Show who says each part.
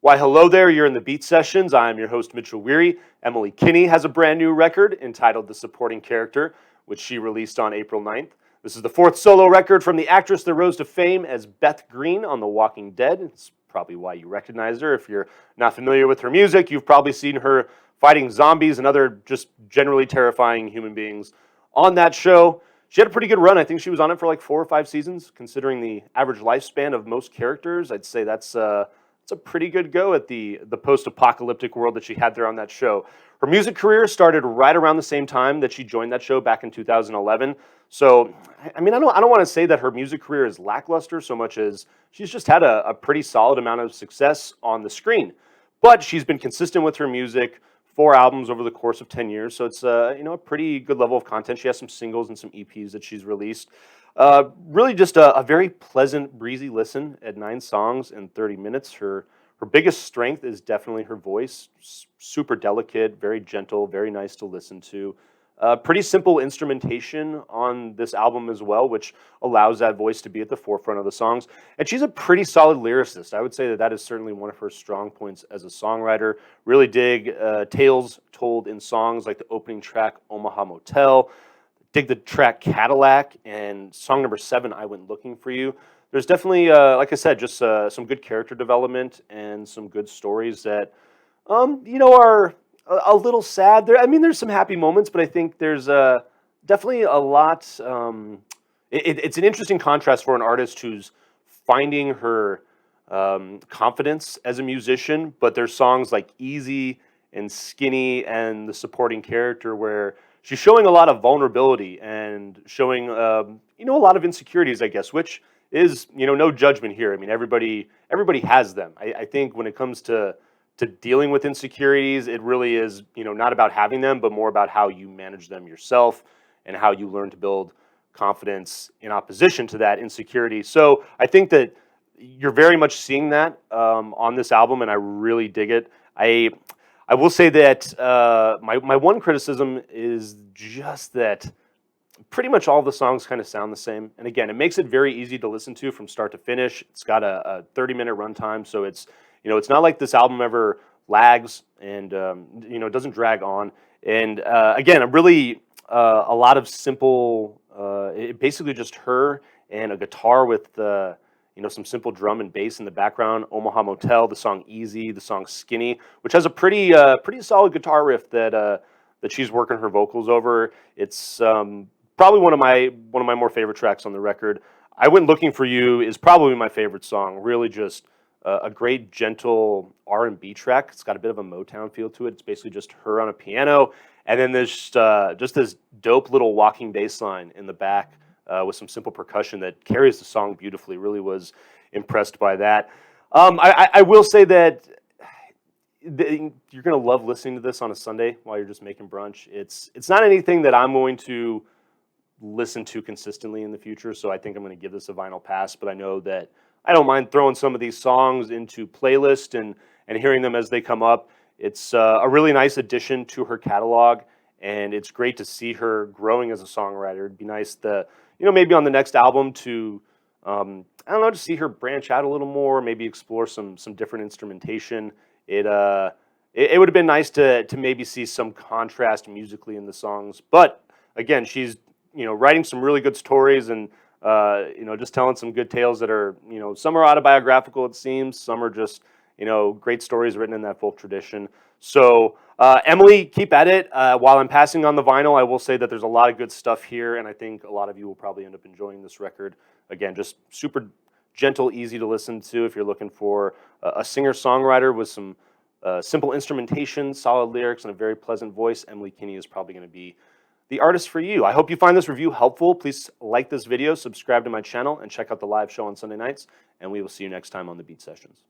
Speaker 1: Why, hello there, you're in the Beat Sessions. I'm your host, Mitchell Weary. Emily Kinney has a brand new record entitled The Supporting Character, which she released on April 9th. This is the fourth solo record from the actress that rose to fame as Beth Green on The Walking Dead. It's probably why you recognize her. If you're not familiar with her music, you've probably seen her fighting zombies and other just generally terrifying human beings on that show. She had a pretty good run. I think she was on it for like 4 or 5 seasons, considering the average lifespan of most characters. I'd say that's it's a pretty good go at the post-apocalyptic world that she had there on that show. Her music career started right around the same time that she joined that show back in 2011. So, I mean, I don't want to say that her music career is lackluster so much as she's just had a pretty solid amount of success on the screen. But she's been consistent with her music, 4 albums over the course of 10 years. So it's a pretty good level of content. She has some singles and some EPs that she's released. Really just a very pleasant, breezy listen at 9 songs in 30 minutes. Her biggest strength is definitely her voice. Super delicate, very gentle, very nice to listen to. Pretty simple instrumentation on this album as well, which allows that voice to be at the forefront of the songs. And she's a pretty solid lyricist. I would say that is certainly one of her strong points as a songwriter. Really dig tales told in songs like the opening track, Omaha Motel. Dig the track Cadillac, and song number 7, I Went Looking for You. There's definitely, like I said, just some good character development and some good stories that, are a little sad. There's some happy moments, but I think there's definitely a lot. It's an interesting contrast for an artist who's finding her confidence as a musician, but there's songs like Easy and Skinny and The Supporting Character where she's showing a lot of vulnerability and showing, a lot of insecurities, I guess, which is, no judgment here. I mean, everybody has them. I think when it comes to dealing with insecurities, it really is, not about having them, but more about how you manage them yourself and how you learn to build confidence in opposition to that insecurity. So I think that you're very much seeing that on this album, and I really dig it. I will say that my one criticism is just that pretty much all of the songs kind of sound the same. And again, it makes it very easy to listen to from start to finish. It's got a 30-minute runtime, so it's not like this album ever lags and doesn't drag on. And again, a lot of simple, basically just her and a guitar with some simple drum and bass in the background. Omaha Motel, the song Easy, the song Skinny, which has a pretty solid guitar riff that she's working her vocals over. It's probably one of my more favorite tracks on the record. I Went Looking for You is probably my favorite song. Really just a great, gentle R&B track. It's got a bit of a Motown feel to it. It's basically just her on a piano, and then there's just this dope little walking bass line in the back with some simple percussion that carries the song beautifully. Really was impressed by that. I will say that you're going to love listening to this on a Sunday while you're just making brunch. It's not anything that I'm going to listen to consistently in the future, so I think I'm going to give this a vinyl pass, but I know that I don't mind throwing some of these songs into playlist and hearing them as they come up. It's a really nice addition to her catalog, and it's great to see her growing as a songwriter. It'd be nice to, maybe on the next album to, to see her branch out a little more, maybe explore some different instrumentation. It would have been nice to maybe see some contrast musically in the songs. But again, she's, writing some really good stories and, just telling some good tales that are, some are autobiographical, it seems. Some are just, great stories written in that folk tradition. So, Emily, keep at it. While I'm passing on the vinyl, I will say that there's a lot of good stuff here, and I think a lot of you will probably end up enjoying this record. Again, just super gentle, easy to listen to if you're looking for a singer-songwriter with some simple instrumentation, solid lyrics, and a very pleasant voice. Emily Kinney is probably going to be the artist for you. I hope you find this review helpful. Please like this video, subscribe to my channel, and check out the live show on Sunday nights, and we will see you next time on the Beat Sessions.